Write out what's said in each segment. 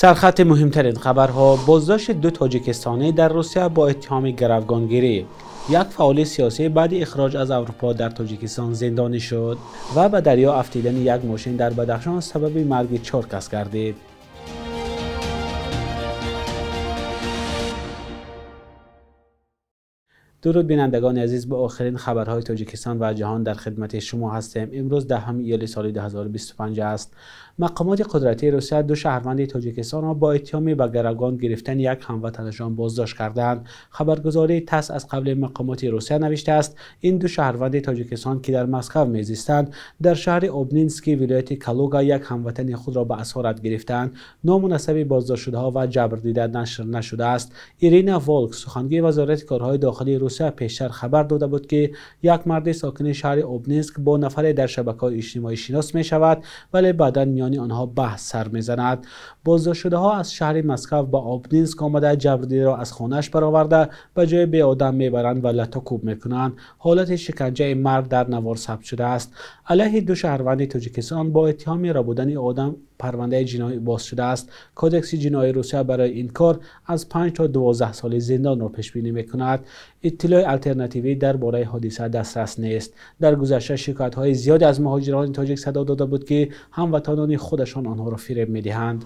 سرخط مهمترین خبرها: بازداشت 2 تاجیکستانی در روسیه با اتهام گروگانگیری. یک فعال سیاسی بعد اخراج از اروپا در تاجیکستان زندانی شد و به دریا افتیدن یک ماشین در بدخشان سبب مرگ 4 کس گردید. درود بینندگان عزیز، با آخرین خبرهای تاجیکستان و جهان در خدمت شما هستیم. امروز 10 ایول سال 2025 است. مقامات قدرتی روسیه 2 شهروند تاجیکستان را با اتهام به گروگان گرفتن یک هموطنشان بازداشت کردند. خبرگزاری تاس از قبل مقامات روسیه نوشته است این 2 شهروند تاجیکستان که در مسکو میزیستند در شهر اوبنینسکی ولایت کالوگا یک هموطن خود را به اسارت گرفتند. نام و نسب بازداشت شده‌ها و جبر دیده نشر نشده است. ایرینا ولک، سخنگوی وزارت کارهای داخلی روسیه، پیشتر خبر داده بود که یک مرد ساکن شهر اوبنینسک با نفر در شبکه‌های اجتماعی شناس می شود، ولی بعدا میان آنها بحث سر میزند. بازداشت شده‌ها از شهر مسکو به اوبنینسک آمده جبر دیده را از خانه‌اش برآورده به جای به آدم میبرند و لطوکوب میکنند. حالت شکنجه مرد در نوار ثبت شده است. علیه 2 شهروند تاجیکستان با اتهام ربودن آدم پرونده جنایی باز شده است. کودکس جنایی روسیه برای این کار از 5 تا 12 سال زندان را پیش بینی میکند. اطلاع الटरनेटिوی درباره حادثه دسترس نیست. در گذشته شکایت‌های زیادی از مهاجران تاجیک صدا داده بود که هموطنان خودشان آنها را فریب می‌دهند.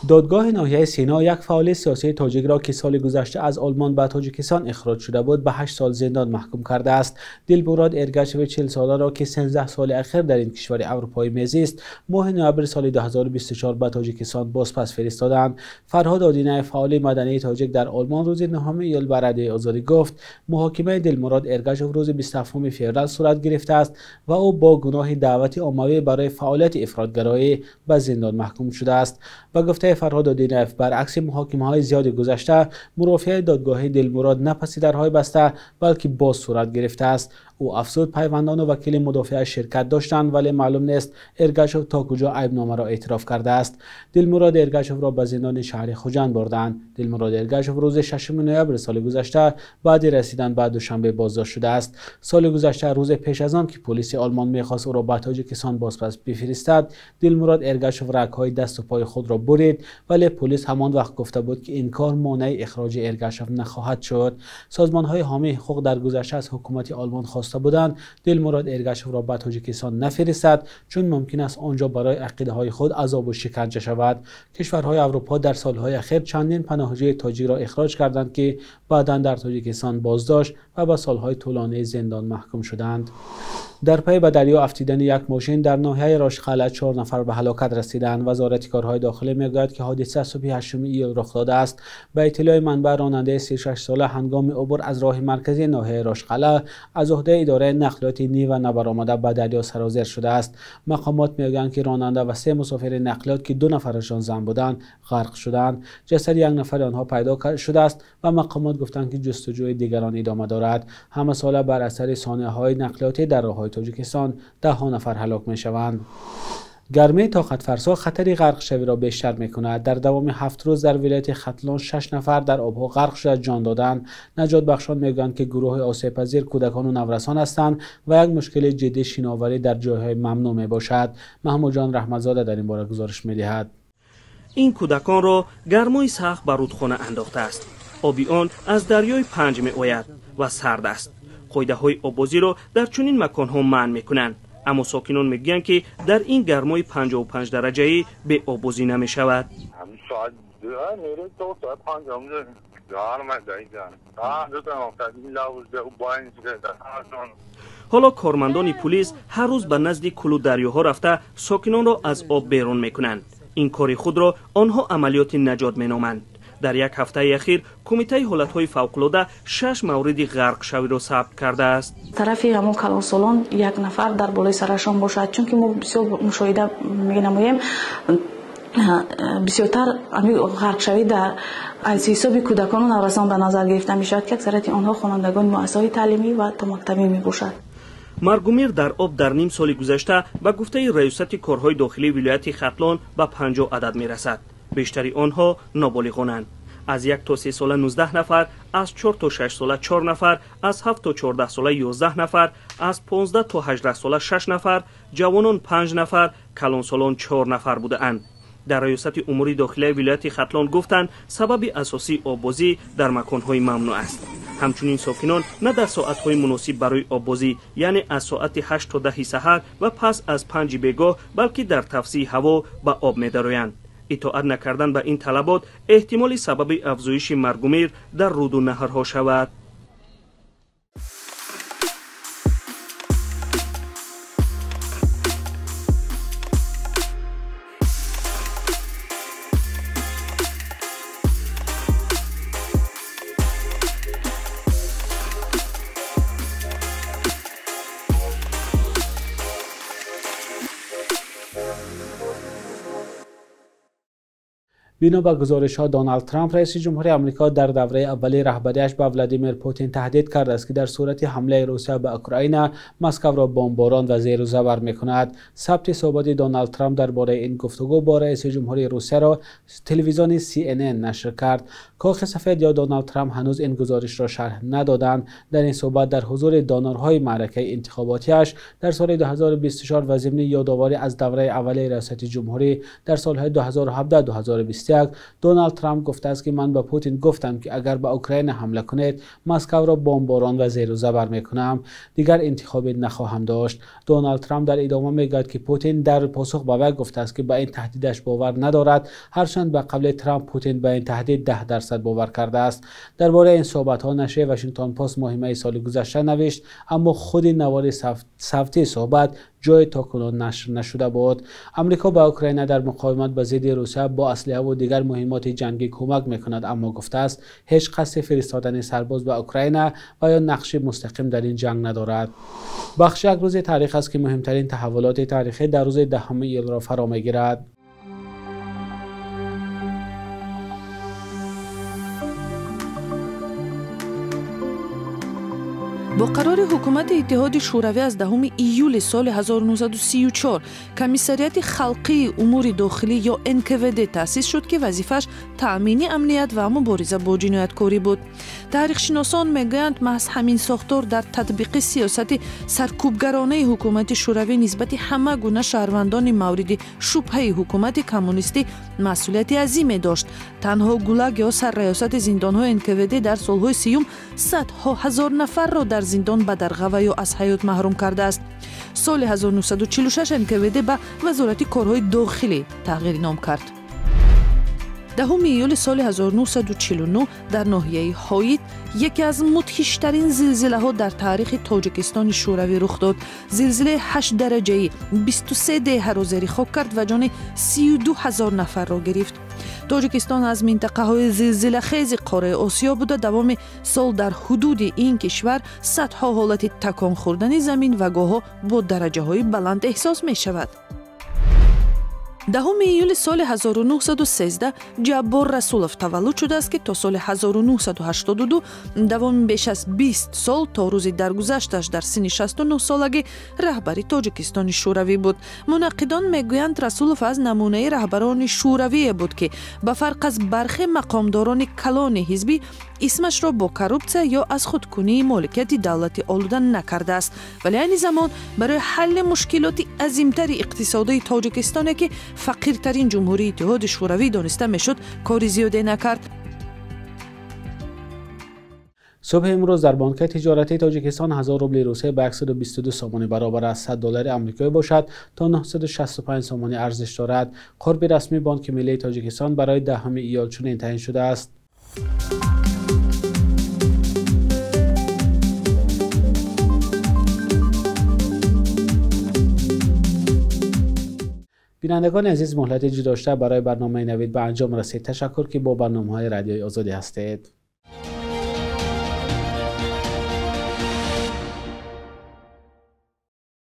دادگاه ناحیه سینا یک فعال سیاسی تاجیک را که سال گذشته از آلمان به تاجیکستان اخراج شده بود به 8 سال زندان محکوم کرده است. دلمراد ارگاشوی 40 ساله را که 13 سال اخیر در این کشور اروپایی میزیست ماه نوامبر سال 2024 به تاجیکستان بازپس فرستادند. فرهاد آدینه، فعال مدنی تاجیک در آلمان، روز 9 ایول بر رادیو آزادی گفت محاکمه دلمراد ارگاشوف روز 27 فوریه صورت گرفته است و او با گناه دعوت عمومی برای فعالیت افراطگرایی به زندان محکوم شده است. و گفته فرهاد آدینه برعکس محاکمه‌های زیاد گذشته مرافعه دادگاه دلمراد نه پس درهای بسته بلکه باز صورت گرفته است. او افزود پیوندان و وکیل مدافع شرکت داشتند ولی معلوم نیست ارگاشوف تا کجا عیبنامه را اعتراف کرده است. دلمراد ارگاشوف را به زندان شهر خوجند بردند. دلمراد ارگاشوف روز 6 نوامبر سال گذشته بعد رسیدن به دوشنبه بازداشت شده است. سال گذشته روز پیش از آن که پلیس آلمان می‌خواست او را به تاجیکستان بازپس بفرستد، دلمراد ارگاشوف رگ‌های دست و پای خود را برید، ولی پلیس همان وقت گفته بود که این کار مانع اخراج ارگاشوف نخواهد شد. سازمان‌های حامی حقوق در گذشته از حکومت آلمان خواسته بودند دلمراد ارگاشوف را به تاجیکستان نفرستد چون ممکن است آنجا برای عقیده‌های خود عذاب و شکنجه شود. کشورهای اروپا در سالهای اخیر چندین پناهجوی تاجیک را اخراج کردند که بعداً در تاجیکستان بازداشت و به سالهای طولانی زندان محکوم شدند. در پی به دریا افتیدن یک ماشین در ناحیه راشقلعه 4 نفر به هلاکت رسیدند. وزارت کارهای داخلی میگوید که حادثه صبح 8 ایول رخ داده است. به اطلاع منبع، راننده 36 ساله هنگام عبور از راه مرکزی ناحیه راشقلعه از عهده اداره نقلیات نیو نبرآمده به دریا سرازیر شده است. مقامات میگویند که راننده و 3 مسافر نقلیات که 2 نفرشان زن بودند غرق شدند. جسد یک نفر آنها پیدا شده است و مقامات گفتند که جستجوی دیگران ادامه دارد. همه ساله بر اثر سانحه‌های نقلیاتی در راه‌های تاجیکستان 10 نفر هلاک می‌شوند. گرمی طاقت فرسا خطر غرق شوی را بیشتر می‌کند. در دوام 7 روز در ولایت ختلان 6 نفر در آبها غرق شده جان دادند. نجات بخشان میگویند که گروه آسیب پذیر کودکان و نورسان هستند و یک مشکل جدی شناوری در جایهای ممنوع میباشد. محمود جان رحمتزاده در این باره گزارش می‌دهد. این کودکان را گرمای سخت بر رودخانه انداخته است. آبی آن از دریای پنج می‌آید و سرد است. قاعده‌های آببازی را در چنین مکان‌ها منع می‌کنند، اما ساکنان میگویند که در این گرمای 55 درجه‌ای به آببازی نمی‌شود. حالا کارمندان پلیس هر روز به نزد کلو دریاها رفته ساکنان را از آب بیرون می‌کنند. این کار خود را آنها عملیات نجات می‌نامند. در یک هفته اخیر کمیته حالت‌های فوق‌العاده 6 مورد غرق شوی را ثبت کرده است. طرفی همون کلانسالان یک نفر در بالای سرشان باشد، چون که ما بسیار مشاهده می‌نماییم بسیارتر غرق شوی در از حساب کودکان و نوجوانان به نظر گرفته می‌شود که اکثریت آنها خوانندگان مؤسسه‌های تعلیمی و تا مکتبی می‌باشند. مرگومیر در آب در نیم سال گذشته به گفته ریاست کارهای داخلی ولایت ختلان به 50 عدد می‌رسد. بیشتری آنها نابالغانند. از 1 تا 3 ساله 19 نفر، از 4 تا 6 ساله 4 نفر، از 7 تا 14 ساله 11 نفر، از 15 تا 18 ساله 6 نفر، جوانان 5 نفر، کلانسالان 4 نفر بودند. در ریاست امور داخلی ولایت ختلان گفتند سبب اساسی آببازی در مکان‌های ممنوع است. همچنین ساکنان نه در ساعت‌های مناسب برای آببازی یعنی از ساعت 8 تا 10 سحر و پس از 5 بیگاه بلکه در تفسیح هوا به آب می‌درآیند. اطاعت نکردن به این طلبات احتمال سبب افزایش مرگ و میر در رود و نهرها شود. بنا به گزارش‌ها دونالد ترامپ رئیس جمهوری آمریکا در دوره اولی رهبریش به ولادیمیر پوتین تهدید کرده است که در صورت حمله روسیه به اوکراین مسکو را بمباران و زیر و زبر می‌کند. ثبت صحبت دونالد ترامپ درباره این گفتگو با رئیس جمهوری روسیه را تلویزیون CNN نشر کرد. کاخ سفید یا دونالد ترامپ هنوز این گزارش را شرح ندادند. در این صحبت در حضور دانرهای معرکه انتخاباتیش در سال 2024 و ضمن یادآوری از دوره اولی ریاست جمهوری در سال‌های 2017 2021 دونالد ترامپ گفته است که من به پوتین گفتم که اگر به اوکراین حمله کنید مسکو را بمباران و زیر و زبر میکنم، دیگر انتخابی نخواهم داشت. دونالد ترامپ در ادامه میگوید که پوتین در پاسخ به وی گفته است که به این تهدیدش باور ندارد، هرچند به قبل ترامپ پوتین به این تهدید 10% باور کرده است. درباره این صحبت ها نشریه واشنگتن پست ماه سال گذشته نوشت، اما خود نوار صوتی صحبت جای تاکنون نشر نشده بود. آمریکا به اوکراین در مقاومت به ضد روسیه با اسلحه و دیگر مهمات جنگی کمک میکند، اما گفته است هیچ قصد فرستادن سرباز به اوکراین و یا نقش مستقیم در این جنگ ندارد. بخش یک روز تاریخ است که مهمترین تحولات تاریخی در روز 10 ایول را فرا میگیرد. با قرار حکومت اتحاد شوروی از 10 ایول سال 1934 کمیسریت خلقی امور داخلی یا NKVD تأسیس شد که وظیفش تأمین امنیت و مبارزه با جنایتکاری بود. تاریخشناسان میگویند محض همین ساختار در تطبیق سیاست سرکوبگرانه حکومت شوروی نسبت همه گونه شهروندان مورد شبهه حکومت کمونیستی مسئولیت عظیمی داشت. تنها گولاگ یا سرریاست زندان‌های NKVD در سال‌های 30 صدها هزار نفر را در زندان به دغدغه یا از حیات محروم کرده است. سال 1946 NKVD به وزارت کارهای داخلی تغییر نام کرد. 10 ایول سال 1949 در ناحیه هایت یکی از مدهشترین زلزله‌ها در تاریخ تاجیکستان شوروی رخ داد. زلزله 8 درجه‌ای 23 دهه را زیر خاک کرد و جان 32,000 نفر را گرفت. تاجیکستان از منطقه‌های زلزله خیز قاره آسیا بود و دوام سال در حدود این کشور صدها حالت تکان خوردن زمین و گاه‌ها با درجه‌های بلند احساس می‌شود. 10 ایول سال 1913 جبار رسولов تولد شده است که تا سال 1982 دوام بیش از 20 سال تا روز درگذشتش در سن 69 سالگی رهبری تاجیکستان شوروی بود. منقدان میگویند رسولов از نمونه رهبران شوروی بود که به فرق از برخی مقامداران کلان حزبی اسمش را با کروپسیا یا از خودکنی مالکیت دولتی آلوده نکرده است، ولی این زمان برای حل مشکلات عظیمتر اقتصادی تاجیکستان که فقیرترین جمهوری اتحاد شوروی دانسته میشد کاری زیادی نکرد. صبح امروز در بانک تجارتی تاجیکستان 1000 روبل روسیه به 122 سومانی برابر از 100 دلار آمریکایی باشد تا 965 سومانی ارزش دارد. قرب رسمی بانک ملی تاجیکستان برای 10 ایول چنین تعیین شده است. بینندگان عزیز، مهلت داشته برای برنامه نوید به انجام رسید. تشکر که با برنامه‌های رادیوی آزادی هستید.